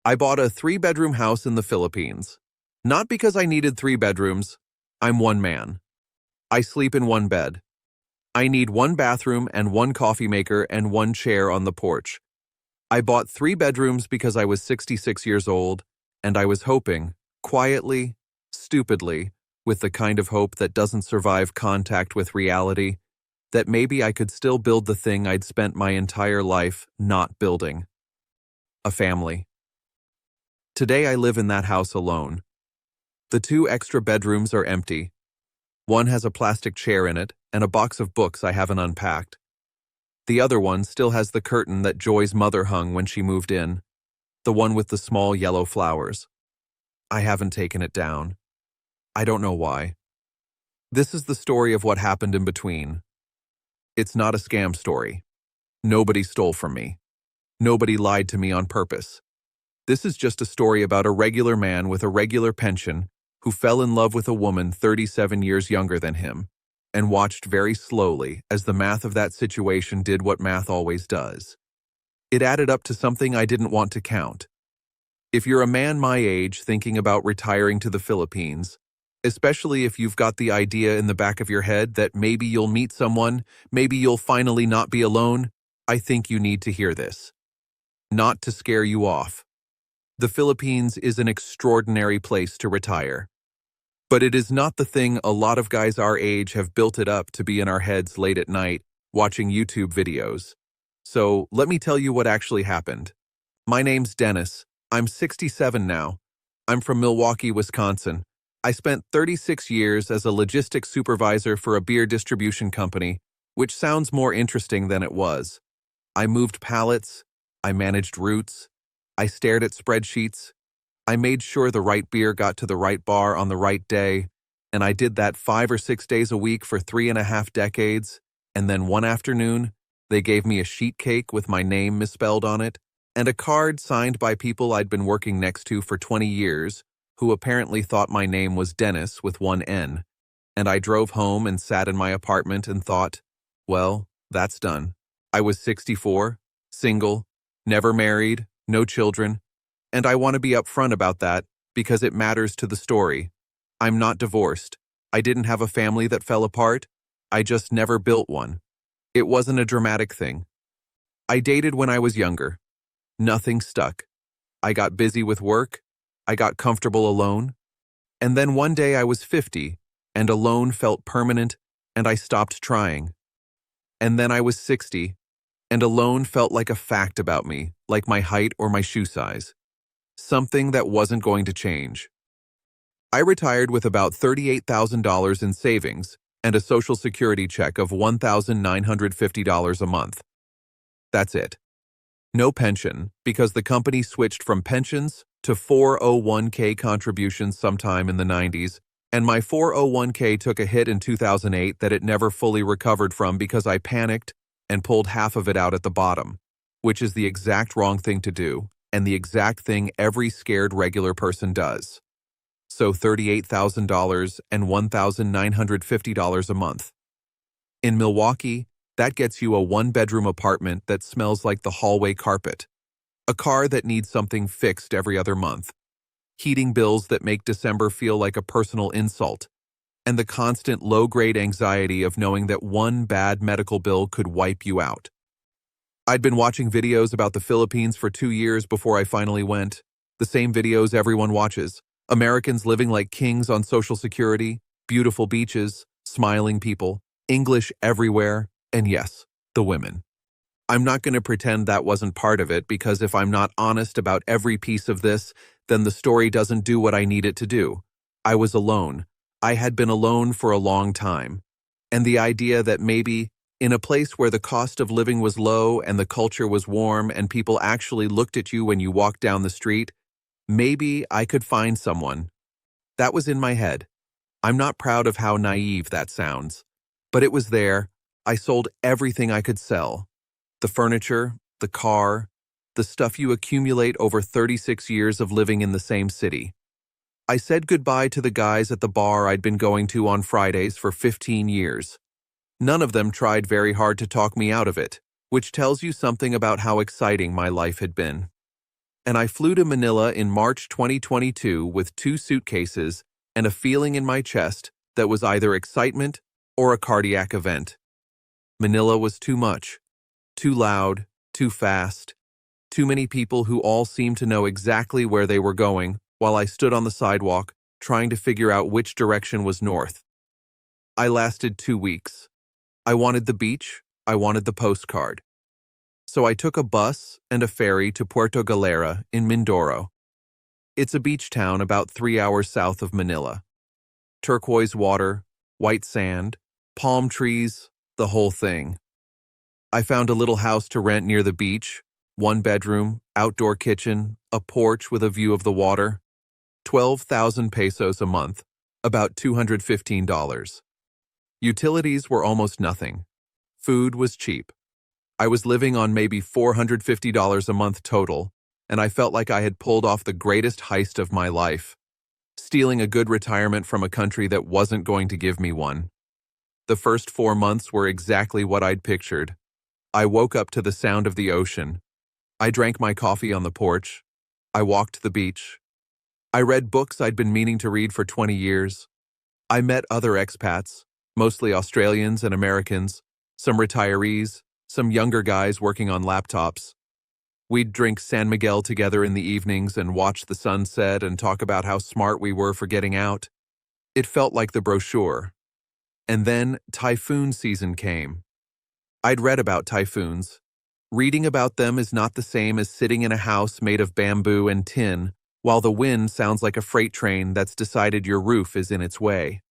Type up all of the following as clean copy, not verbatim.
I bought a three-bedroom house in the Philippines. Not because I needed three bedrooms. I'm one man. I sleep in one bed. I need one bathroom and one coffee maker and one chair on the porch. I bought three bedrooms because I was 66 years old, and I was hoping, quietly, stupidly, with the kind of hope that doesn't survive contact with reality, that maybe I could still build the thing I'd spent my entire life not building. A family. Today I live in that house alone. The two extra bedrooms are empty. One has a plastic chair in it and a box of books I haven't unpacked. The other one still has the curtain that Joy's mother hung when she moved in, the one with the small yellow flowers. I haven't taken it down. I don't know why. This is the story of what happened in between. It's not a scam story. Nobody stole from me. Nobody lied to me on purpose. This is just a story about a regular man with a regular pension who fell in love with a woman 37 years younger than him and watched very slowly as the math of that situation did what math always does. It added up to something I didn't want to count. If you're a man my age thinking about retiring to the Philippines, especially if you've got the idea in the back of your head that maybe you'll meet someone, maybe you'll finally not be alone, I think you need to hear this. Not to scare you off. The Philippines is an extraordinary place to retire. But it is not the thing a lot of guys our age have built it up to be in our heads late at night, watching YouTube videos. So let me tell you what actually happened. My name's Dennis. I'm 67 now. I'm from Milwaukee, Wisconsin. I spent 36 years as a logistics supervisor for a beer distribution company, which sounds more interesting than it was. I moved pallets. I managed routes. I stared at spreadsheets. I made sure the right beer got to the right bar on the right day, and I did that 5 or 6 days a week for 3.5 decades, and then one afternoon, they gave me a sheet cake with my name misspelled on it, and a card signed by people I'd been working next to for 20 years, who apparently thought my name was Dennis with one N, and I drove home and sat in my apartment and thought, well, that's done. I was 64, single, never married, no children, and I want to be upfront about that because it matters to the story. I'm not divorced. I didn't have a family that fell apart. I just never built one. It wasn't a dramatic thing. I dated when I was younger. Nothing stuck. I got busy with work. I got comfortable alone. And then one day I was 50, and alone felt permanent, and I stopped trying. And then I was 60, and alone felt like a fact about me, like my height or my shoe size. Something that wasn't going to change. I retired with about $38,000 in savings and a Social Security check of $1,950 a month. That's it. No pension, because the company switched from pensions to 401k contributions sometime in the 90s, and my 401k took a hit in 2008 that it never fully recovered from because I panicked and pulled half of it out at the bottom, which is the exact wrong thing to do, and the exact thing every scared regular person does. So $38,000 and $1,950 a month. In Milwaukee, that gets you a one-bedroom apartment that smells like the hallway carpet, a car that needs something fixed every other month, heating bills that make December feel like a personal insult, and the constant low-grade anxiety of knowing that one bad medical bill could wipe you out. I'd been watching videos about the Philippines for 2 years before I finally went. The same videos everyone watches. Americans living like kings on Social Security, beautiful beaches, smiling people, English everywhere, and yes, the women. I'm not going to pretend that wasn't part of it because if I'm not honest about every piece of this, then the story doesn't do what I need it to do. I was alone. I had been alone for a long time. And the idea that maybe in a place where the cost of living was low and the culture was warm and people actually looked at you when you walked down the street, maybe I could find someone. That was in my head. I'm not proud of how naive that sounds. But it was there. I sold everything I could sell. The furniture, the car, the stuff you accumulate over 36 years of living in the same city. I said goodbye to the guys at the bar I'd been going to on Fridays for 15 years. None of them tried very hard to talk me out of it, which tells you something about how exciting my life had been. and I flew to Manila in March 2022 with 2 suitcases and a feeling in my chest that was either excitement or a cardiac event. Manila was too much, too loud, too fast, too many people who all seemed to know exactly where they were going while I stood on the sidewalk trying to figure out which direction was north. I lasted 2 weeks. I wanted the beach, I wanted the postcard. So I took a bus and a ferry to Puerto Galera in Mindoro. It's a beach town about 3 hours south of Manila. Turquoise water, white sand, palm trees, the whole thing. I found a little house to rent near the beach, 1 bedroom, outdoor kitchen, a porch with a view of the water. 12,000 pesos a month, about $215. Utilities were almost nothing. Food was cheap. I was living on maybe $450 a month total, and I felt like I had pulled off the greatest heist of my life, stealing a good retirement from a country that wasn't going to give me one. The first 4 months were exactly what I'd pictured. I woke up to the sound of the ocean. I drank my coffee on the porch. I walked the beach. I read books I'd been meaning to read for 20 years. I met other expats, mostly Australians and Americans, some retirees, some younger guys working on laptops. We'd drink San Miguel together in the evenings and watch the sunset and talk about how smart we were for getting out. It felt like the brochure. And then typhoon season came. I'd read about typhoons. Reading about them is not the same as sitting in a house made of bamboo and tin, while the wind sounds like a freight train that's decided your roof is in its way.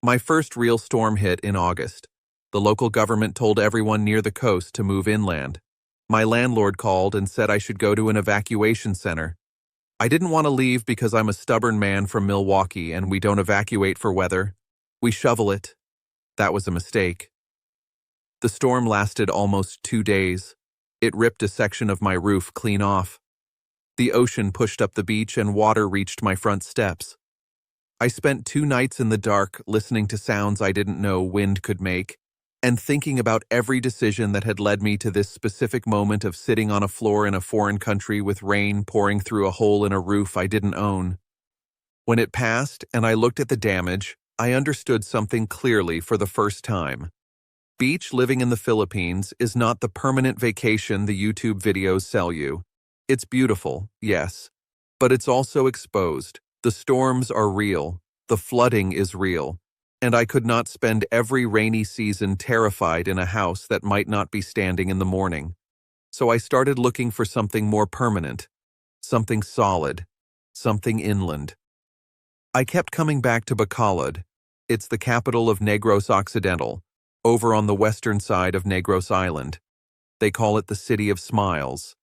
My first real storm hit in August. The local government told everyone near the coast to move inland. My landlord called and said I should go to an evacuation center. I didn't want to leave because I'm a stubborn man from Milwaukee and we don't evacuate for weather. We shovel it. That was a mistake. The storm lasted almost 2 days. It ripped a section of my roof clean off. The ocean pushed up the beach and water reached my front steps. I spent 2 nights in the dark listening to sounds I didn't know wind could make, and thinking about every decision that had led me to this specific moment of sitting on a floor in a foreign country with rain pouring through a hole in a roof I didn't own. When it passed and I looked at the damage, I understood something clearly for the first time. Beach living in the Philippines is not the permanent vacation the YouTube videos sell you. It's beautiful, yes, but it's also exposed. The storms are real, the flooding is real, and I could not spend every rainy season terrified in a house that might not be standing in the morning. So I started looking for something more permanent, something solid, something inland. I kept coming back to Bacolod. It's the capital of Negros Occidental, over on the western side of Negros Island. They call it the City of Smiles.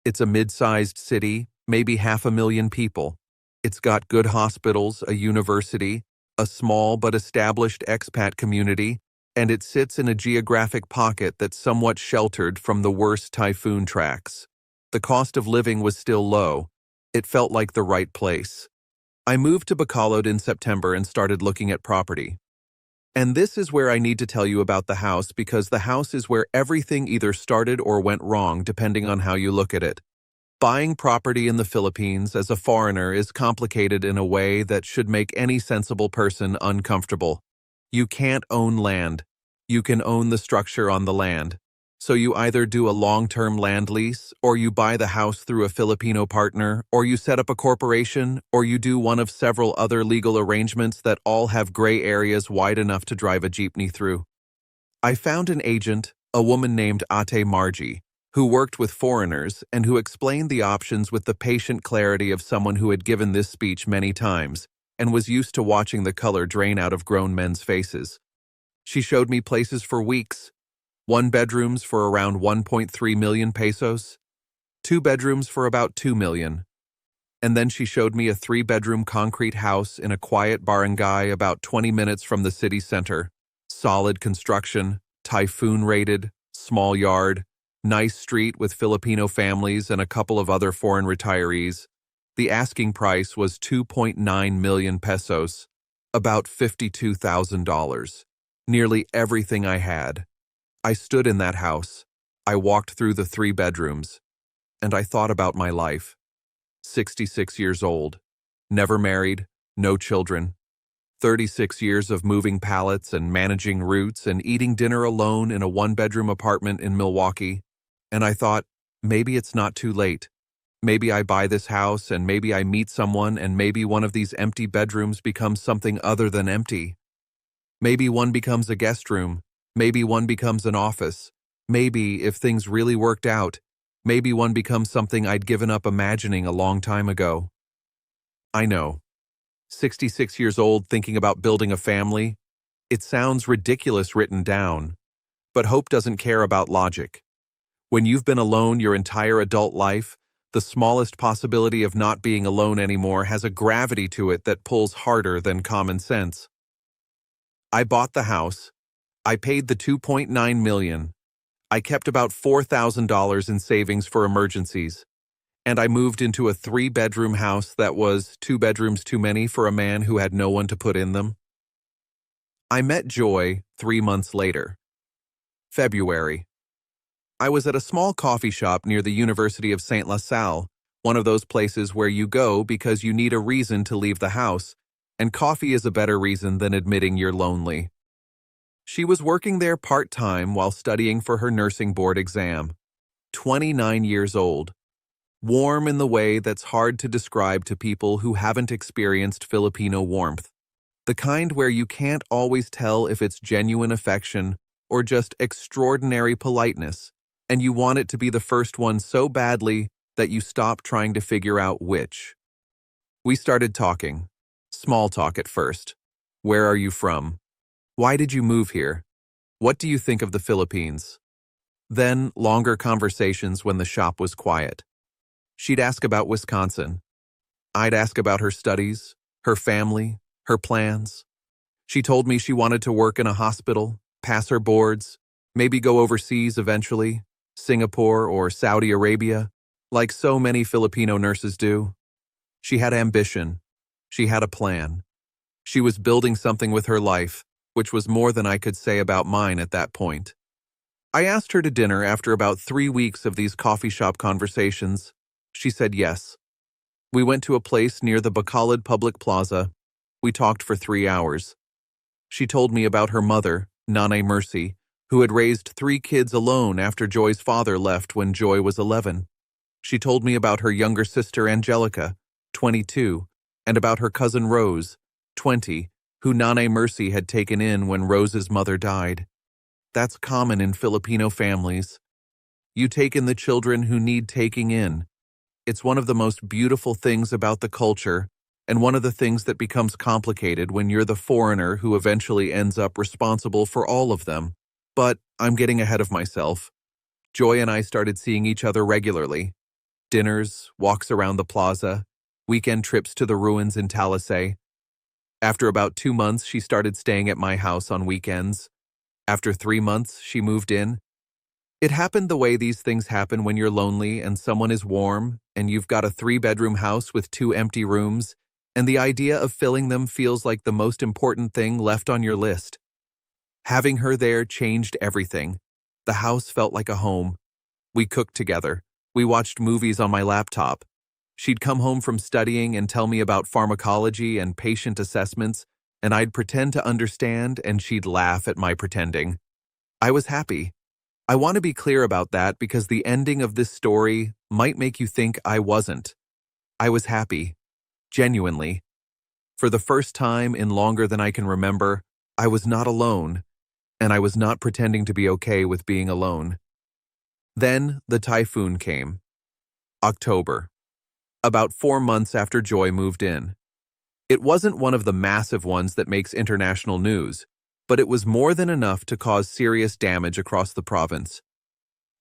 It's a mid-sized city, maybe 500,000 people. It's got good hospitals, a university, a small but established expat community, and it sits in a geographic pocket that's somewhat sheltered from the worst typhoon tracks. The cost of living was still low. It felt like the right place. I moved to Bacolod in September and started looking at property. And this is where I need to tell you about the house because the house is where everything either started or went wrong depending on how you look at it. Buying property in the Philippines as a foreigner is complicated in a way that should make any sensible person uncomfortable. You can't own land. You can own the structure on the land. So you either do a long-term land lease, or you buy the house through a Filipino partner, or you set up a corporation, or you do one of several other legal arrangements that all have gray areas wide enough to drive a jeepney through. I found an agent, a woman named Ate Margie, who worked with foreigners and who explained the options with the patient clarity of someone who had given this speech many times and was used to watching the color drain out of grown men's faces. She showed me places for weeks. 1 bedrooms for around 1.3 million pesos, 2 bedrooms for about 2 million. And then she showed me a 3-bedroom concrete house in a quiet barangay about 20 minutes from the city center. Solid construction, typhoon rated, small yard, nice street with Filipino families and a couple of other foreign retirees. The asking price was 2.9 million pesos, about $52,000. Nearly everything I had. I stood in that house. I walked through the 3 bedrooms, and I thought about my life. 66 years old, never married, no children, 36 years of moving pallets and managing routes and eating dinner alone in a one-bedroom apartment in Milwaukee. And I thought, maybe it's not too late. Maybe I buy this house and maybe I meet someone and maybe one of these empty bedrooms becomes something other than empty. Maybe one becomes a guest room. Maybe one becomes an office. Maybe, if things really worked out, maybe one becomes something I'd given up imagining a long time ago. I know. 66 years old thinking about building a family? It sounds ridiculous written down. But hope doesn't care about logic. When you've been alone your entire adult life, the smallest possibility of not being alone anymore has a gravity to it that pulls harder than common sense. I bought the house. I paid the $2.9 million. I kept about $4,000 in savings for emergencies. And I moved into a 3-bedroom house that was 2 bedrooms too many for a man who had no one to put in them. I met Joy 3 months later. February. I was at a small coffee shop near the University of St. La Salle, one of those places where you go because you need a reason to leave the house, and coffee is a better reason than admitting you're lonely. She was working there part-time while studying for her nursing board exam. 29 years old. Warm in the way that's hard to describe to people who haven't experienced Filipino warmth. The kind where you can't always tell if it's genuine affection or just extraordinary politeness, and you want it to be the first one so badly that you stop trying to figure out which. We started talking. Small talk at first. Where are you from? Why did you move here? What do you think of the Philippines? Then longer conversations when the shop was quiet. She'd ask about Wisconsin. I'd ask about her studies, her family, her plans. She told me she wanted to work in a hospital, pass her boards, maybe go overseas eventually, Singapore or Saudi Arabia, like so many Filipino nurses do. She had ambition. She had a plan. She was building something with her life, which was more than I could say about mine at that point. I asked her to dinner after about 3 weeks of these coffee shop conversations. She said yes. We went to a place near the Bacolod public plaza. We talked for 3 hours. She told me about her mother, Nanay Mercy, who had raised 3 kids alone after Joy's father left when Joy was 11. She told me about her younger sister Angelica, 22, and about her cousin Rose, 20, who Nanay Mercy had taken in when Rose's mother died. That's common in Filipino families. You take in the children who need taking in. It's one of the most beautiful things about the culture, and one of the things that becomes complicated when you're the foreigner who eventually ends up responsible for all of them. But I'm getting ahead of myself. Joy and I started seeing each other regularly. Dinners, walks around the plaza, weekend trips to the ruins in Talisay. After about 2 months, she started staying at my house on weekends. After 3 months, she moved in. It happened the way these things happen when you're lonely and someone is warm, and you've got a 3-bedroom house with 2 empty rooms, and the idea of filling them feels like the most important thing left on your list. Having her there changed everything. The house felt like a home. We cooked together. We watched movies on my laptop. She'd come home from studying and tell me about pharmacology and patient assessments, and I'd pretend to understand and she'd laugh at my pretending. I was happy. I want to be clear about that because the ending of this story might make you think I wasn't. I was happy. Genuinely. For the first time in longer than I can remember, I was not alone, and I was not pretending to be okay with being alone. Then the typhoon came. October. About 4 months after Joy moved in. It wasn't one of the massive ones that makes international news, but it was more than enough to cause serious damage across the province.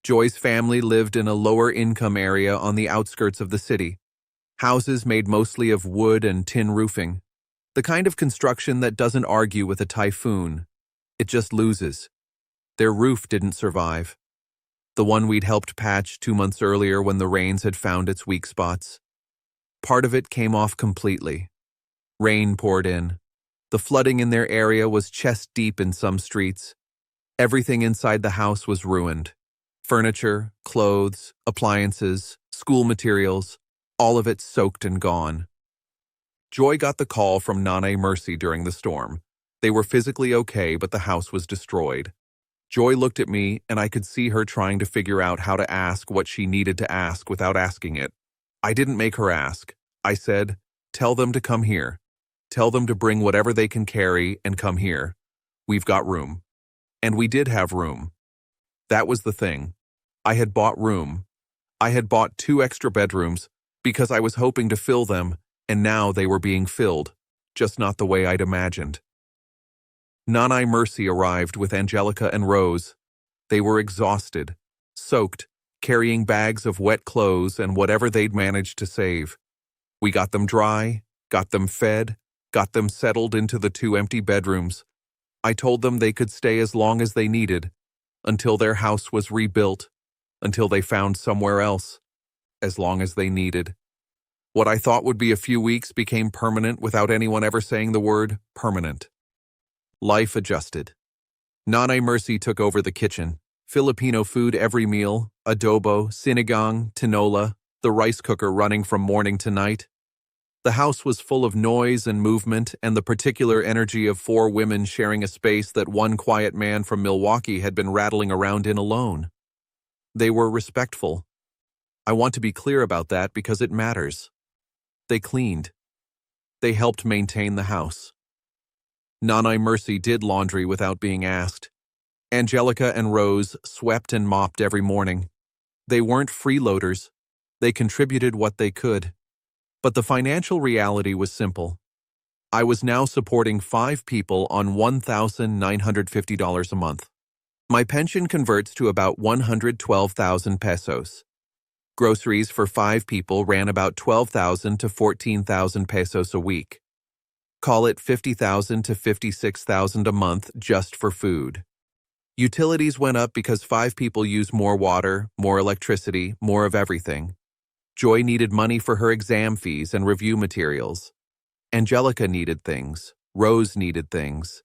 Joy's family lived in a lower-income area on the outskirts of the city. Houses made mostly of wood and tin roofing. The kind of construction that doesn't argue with a typhoon. It just loses. Their roof didn't survive. The one we'd helped patch 2 months earlier when the rains had found its weak spots. Part of it came off completely. Rain poured in. The flooding in their area was chest-deep in some streets. Everything inside the house was ruined. Furniture, clothes, appliances, school materials. all of it soaked and gone. Joy got the call from Nana Mercy during the storm. They were physically okay, but the house was destroyed. Joy looked at me, and I could see her trying to figure out how to ask what she needed to ask without asking it. I didn't make her ask. I said, "Tell them to come here. Tell them to bring whatever they can carry and come here. We've got room." And we did have room. That was the thing. I had bought room. I had bought 2 extra bedrooms because I was hoping to fill them, and now they were being filled, just not the way I'd imagined. Nana Mercy arrived with Angelica and Rose. They were exhausted, soaked, carrying bags of wet clothes and whatever they'd managed to save. We got them dry, got them fed, got them settled into the 2 empty bedrooms. I told them they could stay as long as they needed, until their house was rebuilt, until they found somewhere else, as long as they needed. What I thought would be a few weeks became permanent without anyone ever saying the word permanent. Life adjusted. Nana Mercy took over the kitchen. Filipino food every meal, adobo, sinigang, tinola, the rice cooker running from morning to night. The house was full of noise and movement and the particular energy of 4 women sharing a space that one quiet man from Milwaukee had been rattling around in alone. They were respectful. I want to be clear about that because it matters. They cleaned. They helped maintain the house. Nana Mercy did laundry without being asked. Angelica and Rose swept and mopped every morning. They weren't freeloaders. They contributed what they could. But the financial reality was simple. I was now supporting 5 people on $1,950 a month. My pension converts to about 112,000 pesos. Groceries for 5 people ran about 12,000 to 14,000 pesos a week. Call it 50,000 to 56,000 a month just for food. Utilities went up because 5 people use more water, more electricity, more of everything. Joy needed money for her exam fees and review materials. Angelica needed things. Rose needed things.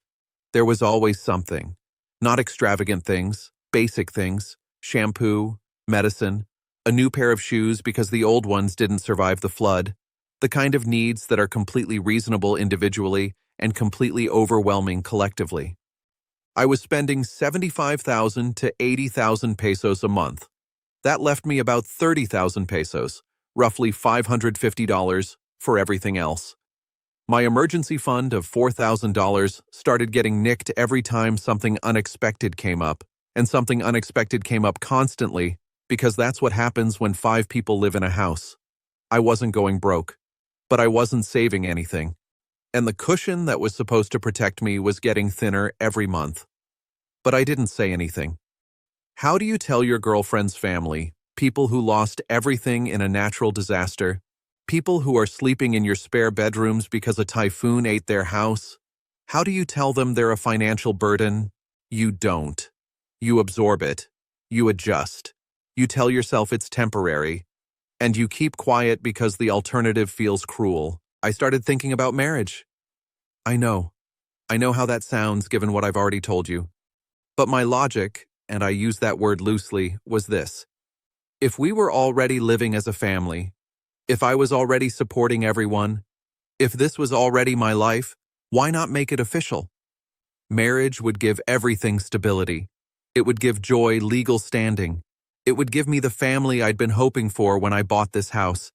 There was always something. Not extravagant things, basic things, shampoo, medicine, a new pair of shoes because the old ones didn't survive the flood, the kind of needs that are completely reasonable individually and completely overwhelming collectively. I was spending 75,000 to 80,000 pesos a month. That left me about 30,000 pesos, roughly $550 for everything else. My emergency fund of $4,000 started getting nicked every time something unexpected came up, and something unexpected came up constantly because that's what happens when 5 people live in a house. I wasn't going broke, but I wasn't saving anything, and the cushion that was supposed to protect me was getting thinner every month. But I didn't say anything. How do you tell your girlfriend's family, people who lost everything in a natural disaster, people who are sleeping in your spare bedrooms because a typhoon ate their house? How do you tell them they're a financial burden? You don't. You absorb it. You adjust. You tell yourself it's temporary. And you keep quiet because the alternative feels cruel. I started thinking about marriage. I know. I know how that sounds given what I've already told you. But my logic, and I use that word loosely, was this. If we were already living as a family, if I was already supporting everyone, if this was already my life, why not make it official? Marriage would give everything stability. It would give Joy legal standing. It would give me the family I'd been hoping for when I bought this house.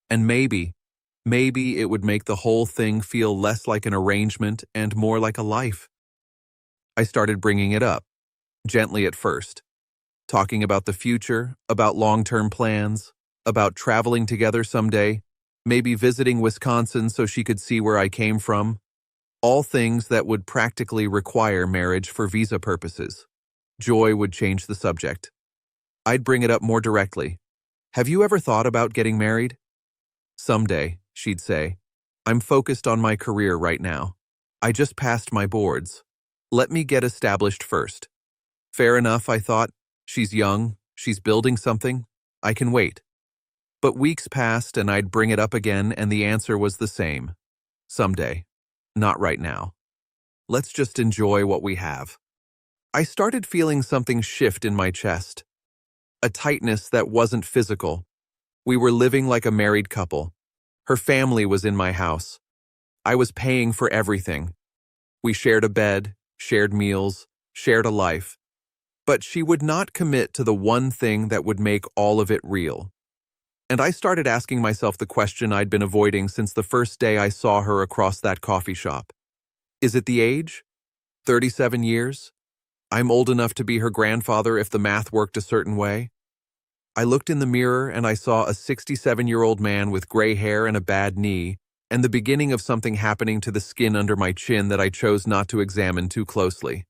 And maybe it would make the whole thing feel less like an arrangement and more like a life. I started bringing it up, gently at first, talking about the future, about long-term plans, about traveling together someday, maybe visiting Wisconsin so she could see where I came from, all things that would practically require marriage for visa purposes. Joy would change the subject. I'd bring it up more directly. Have you ever thought about getting married? Someday, she'd say. I'm focused on my career right now. I just passed my boards. Let me get established first. Fair enough, I thought. She's young. She's building something. I can wait. But weeks passed and I'd bring it up again and the answer was the same. Someday. Not right now. Let's just enjoy what we have. I started feeling something shift in my chest. A tightness that wasn't physical. We were living like a married couple. Her family was in my house. I was paying for everything. We shared a bed, shared meals, shared a life. But she would not commit to the one thing that would make all of it real. And I started asking myself the question I'd been avoiding since the first day I saw her across that coffee shop. Is it the age? 37 years? I'm old enough to be her grandfather if the math worked a certain way. I looked in the mirror and I saw a 67-year-old man with gray hair and a bad knee, and the beginning of something happening to the skin under my chin that I chose not to examine too closely.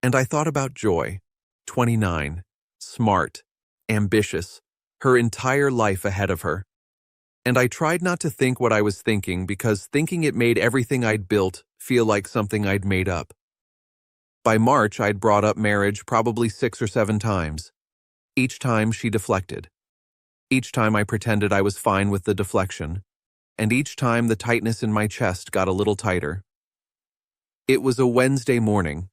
And I thought about Joy, 29, smart, ambitious, her entire life ahead of her. And I tried not to think what I was thinking because thinking it made everything I'd built feel like something I'd made up. By March, I'd brought up marriage probably 6 or 7 times. Each time she deflected. Each time I pretended I was fine with the deflection. And each time the tightness in my chest got a little tighter. It was a Wednesday morning.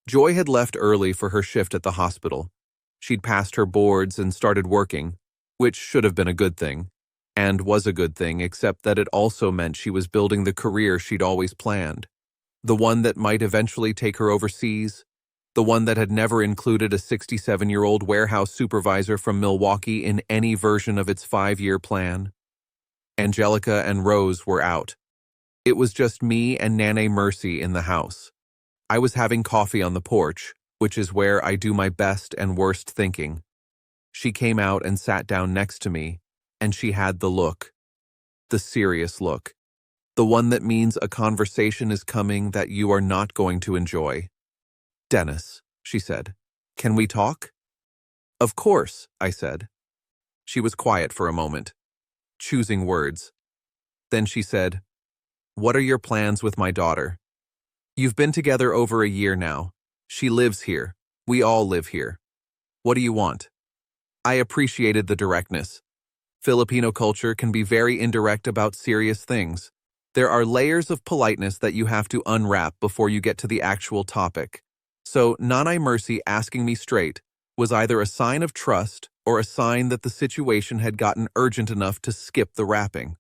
Joy had left early for her shift at the hospital. She'd passed her boards and started working, which should have been a good thing, and was a good thing, except that it also meant she was building the career she'd always planned. The one that might eventually take her overseas, the one that had never included a 67-year-old warehouse supervisor from Milwaukee in any version of its 5-year plan. Angelica and Rose were out. It was just me and Nane Mercy in the house. I was having coffee on the porch, which is where I do my best and worst thinking. She came out and sat down next to me, and she had the look. The serious look. The one that means a conversation is coming that you are not going to enjoy. "Dennis," she said, "can we talk?" "Of course," I said. She was quiet for a moment, choosing words. Then she said, "What are your plans with my daughter? You've been together over a year now. She lives here. We all live here. What do you want?" I appreciated the directness. Filipino culture can be very indirect about serious things. There are layers of politeness that you have to unwrap before you get to the actual topic. So, Nanay Mercy asking me straight was either a sign of trust or a sign that the situation had gotten urgent enough to skip the wrapping.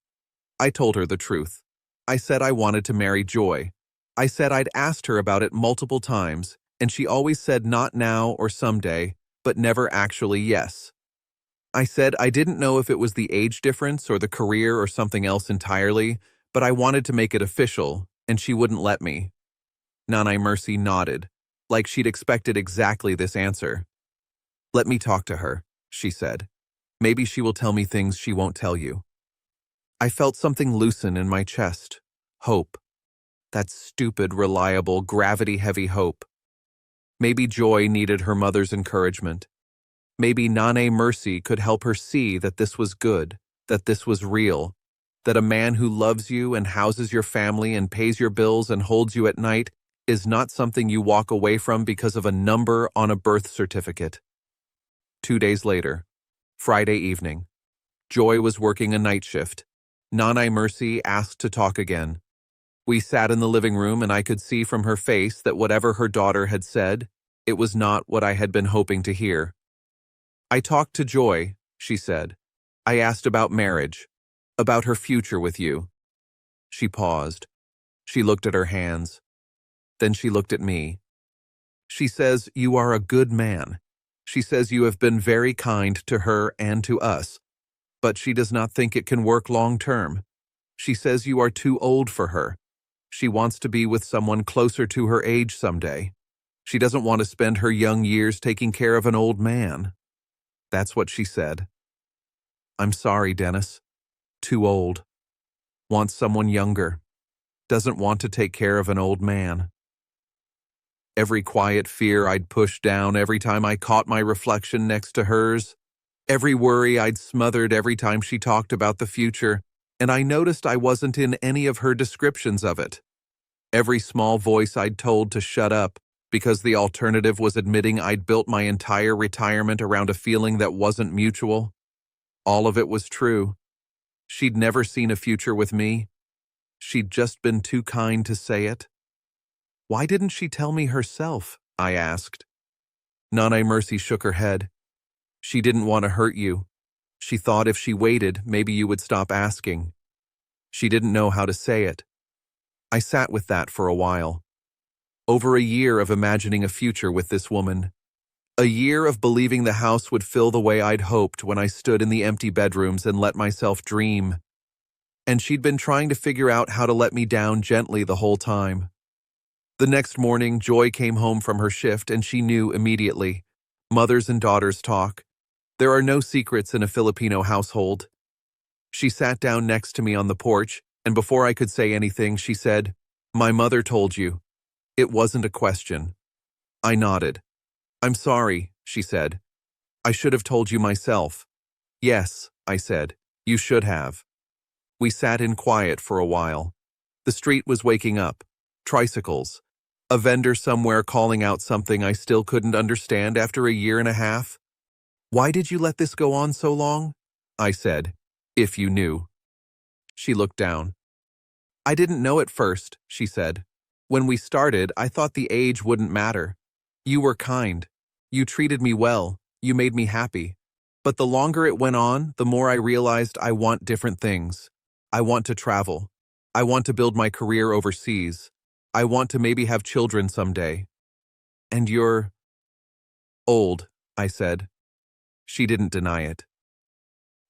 I told her the truth. I said I wanted to marry Joy. I said I'd asked her about it multiple times, and she always said not now or someday, but never actually yes. I said I didn't know if it was the age difference or the career or something else entirely, but I wanted to make it official, and she wouldn't let me. Nanay Mercy nodded, like she'd expected exactly this answer. "Let me talk to her," she said. "Maybe she will tell me things she won't tell you." I felt something loosen in my chest. Hope. That stupid, reliable, gravity-heavy hope. Maybe Joy needed her mother's encouragement. Maybe Nanay Mercy could help her see that this was good, that this was real, that a man who loves you and houses your family and pays your bills and holds you at night is not something you walk away from because of a number on a birth certificate. 2 days later, Friday evening, Joy was working a night shift. Nanay Mercy asked to talk again. We sat in the living room and I could see from her face that whatever her daughter had said, it was not what I had been hoping to hear. "I talked to Joy," she said. "I asked about marriage, about her future with you." She paused. She looked at her hands. Then she looked at me. "She says you are a good man. She says you have been very kind to her and to us, but she does not think it can work long term. She says you are too old for her. She wants to be with someone closer to her age someday. She doesn't want to spend her young years taking care of an old man." That's what she said. "I'm sorry, Dennis. Too old. Wants someone younger. Doesn't want to take care of an old man." Every quiet fear I'd push down every time I caught my reflection next to hers. Every worry I'd smothered every time she talked about the future, and I noticed I wasn't in any of her descriptions of it. Every small voice I'd told to shut up, because the alternative was admitting I'd built my entire retirement around a feeling that wasn't mutual. All of it was true. She'd never seen a future with me. She'd just been too kind to say it. "Why didn't she tell me herself?" I asked. Nanay Mercy shook her head. "She didn't want to hurt you. She thought if she waited, maybe you would stop asking. She didn't know how to say it. I sat with that for a while. Over a year of imagining a future with this woman. A year of believing the house would fill the way I'd hoped when I stood in the empty bedrooms and let myself dream. And she'd been trying to figure out how to let me down gently the whole time. The next morning, Joy came home from her shift and she knew immediately. Mothers and daughters talk. There are no secrets in a Filipino household. She sat down next to me on the porch, and before I could say anything, she said, "My mother told you." It wasn't a question. I nodded. "I'm sorry," she said. "I should have told you myself." "Yes," I said, "you should have." We sat in quiet for a while. The street was waking up. Tricycles. A vendor somewhere calling out something I still couldn't understand after a year and a half. "Why did you let this go on so long?" I said, "if you knew." She looked down. "I didn't know at first," she said. "When we started, I thought the age wouldn't matter. You were kind. You treated me well. You made me happy. But the longer it went on, the more I realized I want different things. I want to travel. I want to build my career overseas. I want to maybe have children someday." "And you're old," I said. She didn't deny it.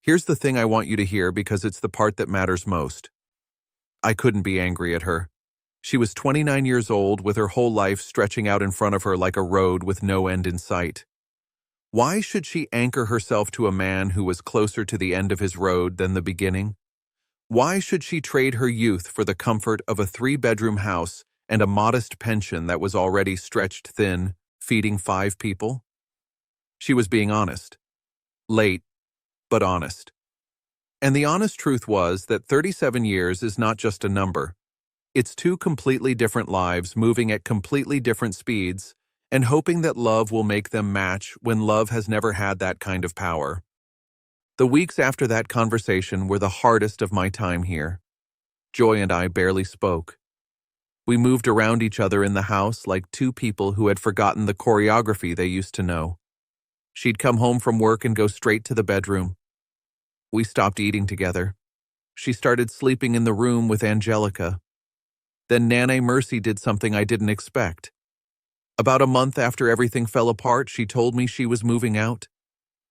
"Here's the thing I want you to hear because it's the part that matters most." I couldn't be angry at her. She was 29 years old with her whole life stretching out in front of her like a road with no end in sight. Why should she anchor herself to a man who was closer to the end of his road than the beginning? Why should she trade her youth for the comfort of a 3-bedroom house and a modest pension that was already stretched thin, feeding 5 people? She was being honest. Late, but honest. And the honest truth was that 37 years is not just a number. It's 2 completely different lives moving at completely different speeds and hoping that love will make them match when love has never had that kind of power. The weeks after that conversation were the hardest of my time here. Joy and I barely spoke. We moved around each other in the house like 2 people who had forgotten the choreography they used to know. She'd come home from work and go straight to the bedroom. We stopped eating together. She started sleeping in the room with Angelica. Then Nana Mercy did something I didn't expect. About a month after everything fell apart, she told me she was moving out.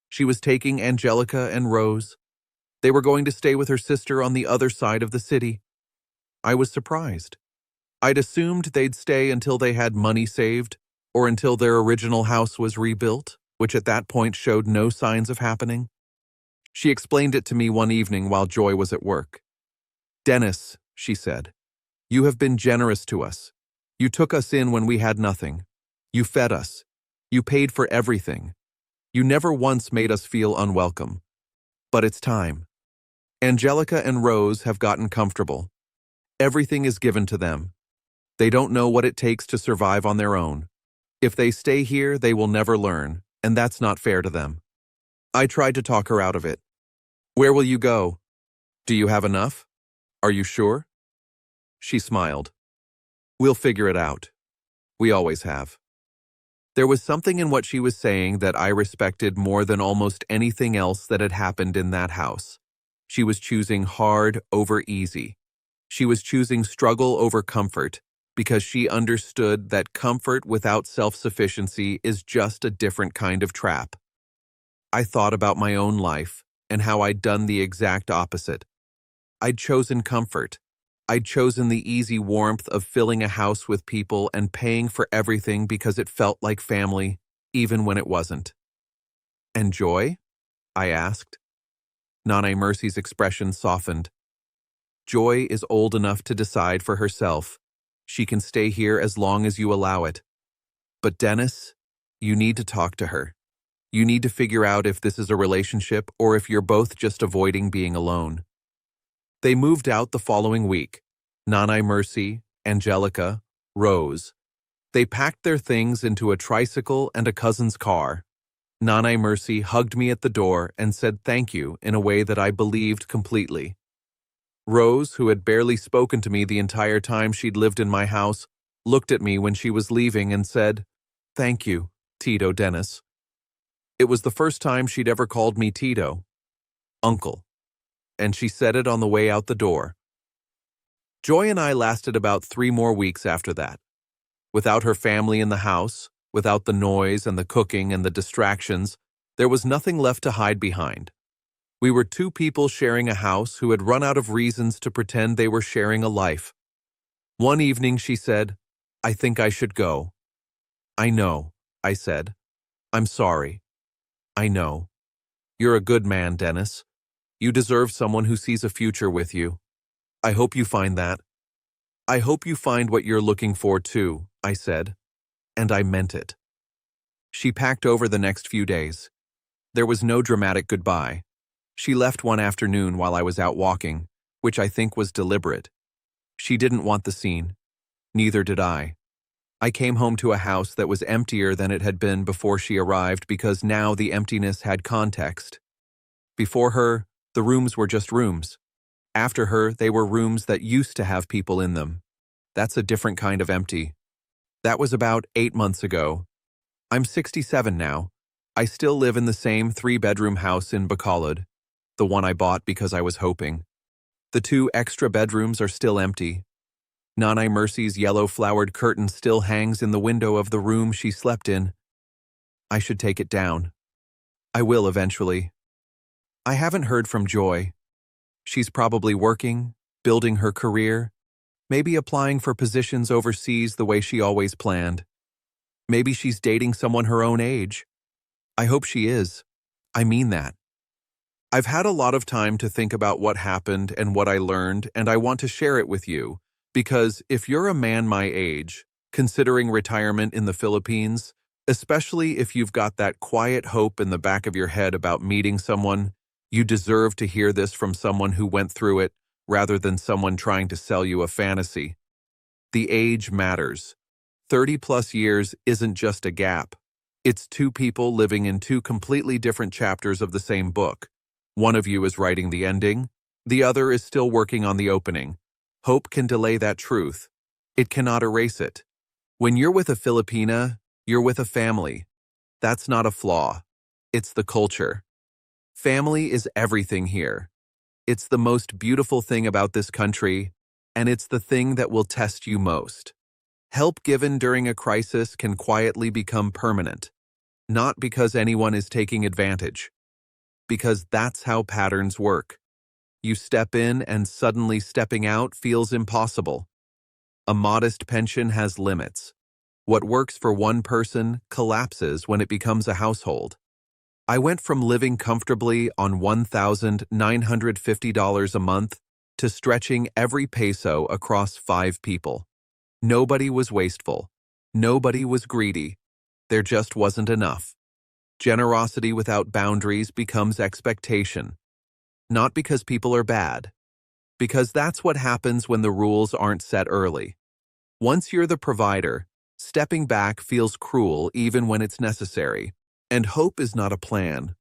She was taking Angelica and Rose. They were going to stay with her sister on the other side of the city. I was surprised. I'd assumed they'd stay until they had money saved or until their original house was rebuilt, which at that point showed no signs of happening. She explained it to me one evening while Joy was at work. "Dennis," she said, "you have been generous to us. You took us in when we had nothing. You fed us. You paid for everything. You never once made us feel unwelcome. But it's time. Angelica and Rose have gotten comfortable. Everything is given to them. They don't know what it takes to survive on their own. If they stay here, they will never learn, and that's not fair to them." I tried to talk her out of it. "Where will you go? Do you have enough? Are you sure?" She smiled. "We'll figure it out. We always have." There was something in what she was saying that I respected more than almost anything else that had happened in that house. She was choosing hard over easy. She was choosing struggle over comfort because she understood that comfort without self-sufficiency is just a different kind of trap. I thought about my own life and how I'd done the exact opposite. I'd chosen comfort. I'd chosen the easy warmth of filling a house with people and paying for everything because it felt like family, even when it wasn't. "And Joy?" I asked. Nana Mercy's expression softened. "Joy is old enough to decide for herself. She can stay here as long as you allow it. But Dennis, you need to talk to her. You need to figure out if this is a relationship or if you're both just avoiding being alone." They moved out the following week. Nana Mercy, Angelica, Rose. They packed their things into a tricycle and a cousin's car. Nana Mercy hugged me at the door and said thank you in a way that I believed completely. Rose, who had barely spoken to me the entire time she'd lived in my house, looked at me when she was leaving and said, "Thank you, Tito Dennis." It was the first time she'd ever called me Tito. Uncle. And she said it on the way out the door. Joy and I lasted about 3 more weeks after that. Without her family in the house, without the noise and the cooking and the distractions, there was nothing left to hide behind. We were 2 people sharing a house who had run out of reasons to pretend they were sharing a life. One evening she said, "I think I should go." "I know," I said. "I'm sorry." "I know. You're a good man, Dennis. You deserve someone who sees a future with you. I hope you find that." "I hope you find what you're looking for too," I said. And I meant it. She packed over the next few days. There was no dramatic goodbye. She left one afternoon while I was out walking, which I think was deliberate. She didn't want the scene. Neither did I. I came home to a house that was emptier than it had been before she arrived because now the emptiness had context. Before her, the rooms were just rooms. After her, they were rooms that used to have people in them. That's a different kind of empty. That was about 8 months ago. I'm 67 now. I still live in the same 3-bedroom house in Bacolod, the one I bought because I was hoping. The 2 extra bedrooms are still empty. Nana Mercy's yellow-flowered curtain still hangs in the window of the room she slept in. I should take it down. I will eventually. I haven't heard from Joy. She's probably working, building her career, maybe applying for positions overseas the way she always planned. Maybe she's dating someone her own age. I hope she is. I mean that. I've had a lot of time to think about what happened and what I learned, and I want to share it with you, because if you're a man my age, considering retirement in the Philippines, especially if you've got that quiet hope in the back of your head about meeting someone, you deserve to hear this from someone who went through it rather than someone trying to sell you a fantasy. The age matters. 30-plus years isn't just a gap. It's 2 people living in 2 completely different chapters of the same book. One of you is writing the ending, the other is still working on the opening. Hope can delay that truth. It cannot erase it. When you're with a Filipina, you're with a family. That's not a flaw. It's the culture. Family is everything here. It's the most beautiful thing about this country, and it's the thing that will test you most. Help given during a crisis can quietly become permanent, not because anyone is taking advantage, because that's how patterns work. You step in and suddenly stepping out feels impossible. A modest pension has limits. What works for one person collapses when it becomes a household. I went from living comfortably on $1,950 a month to stretching every peso across 5 people. Nobody was wasteful. Nobody was greedy. There just wasn't enough. Generosity without boundaries becomes expectation. Not because people are bad, because that's what happens when the rules aren't set early. Once you're the provider, stepping back feels cruel even when it's necessary. And hope is not a plan.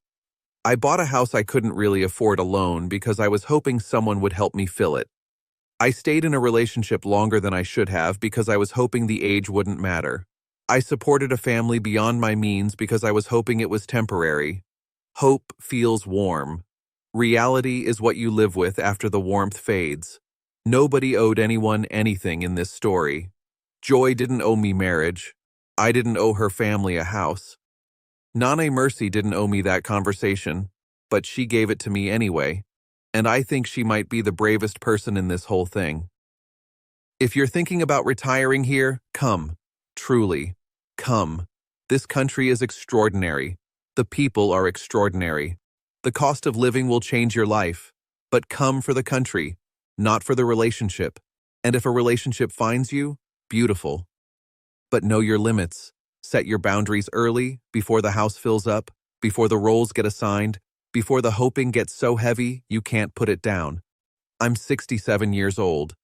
I bought a house I couldn't really afford alone because I was hoping someone would help me fill it. I stayed in a relationship longer than I should have because I was hoping the age wouldn't matter. I supported a family beyond my means because I was hoping it was temporary. Hope feels warm. Reality is what you live with after the warmth fades. Nobody owed anyone anything in this story. Joy didn't owe me marriage. I didn't owe her family a house. Nana Mercy didn't owe me that conversation, but she gave it to me anyway, and I think she might be the bravest person in this whole thing. If you're thinking about retiring here, come. Truly, come. This country is extraordinary. The people are extraordinary. The cost of living will change your life, but come for the country, not for the relationship. And if a relationship finds you, beautiful. But know your limits. Set your boundaries early, before the house fills up, before the roles get assigned, before the hoping gets so heavy you can't put it down. I'm 67 years old.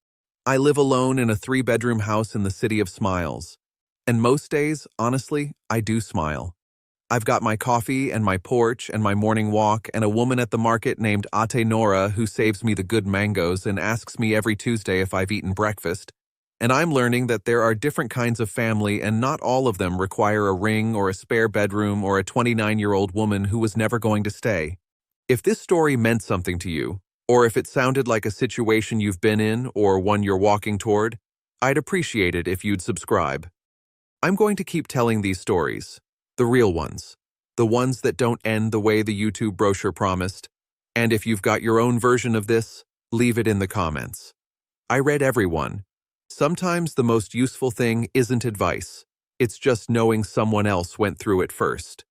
I live alone in a 3-bedroom house in the city of smiles. And most days, honestly, I do smile. I've got my coffee and my porch and my morning walk and a woman at the market named Ate Nora who saves me the good mangoes and asks me every Tuesday if I've eaten breakfast. And I'm learning that there are different kinds of family and not all of them require a ring or a spare bedroom or a 29-year-old woman who was never going to stay. If this story meant something to you, or if it sounded like a situation you've been in or one you're walking toward, I'd appreciate it if you'd subscribe. I'm going to keep telling these stories, the real ones, the ones that don't end the way the YouTube brochure promised. And if you've got your own version of this, leave it in the comments. I read everyone. Sometimes the most useful thing isn't advice. It's just knowing someone else went through it first.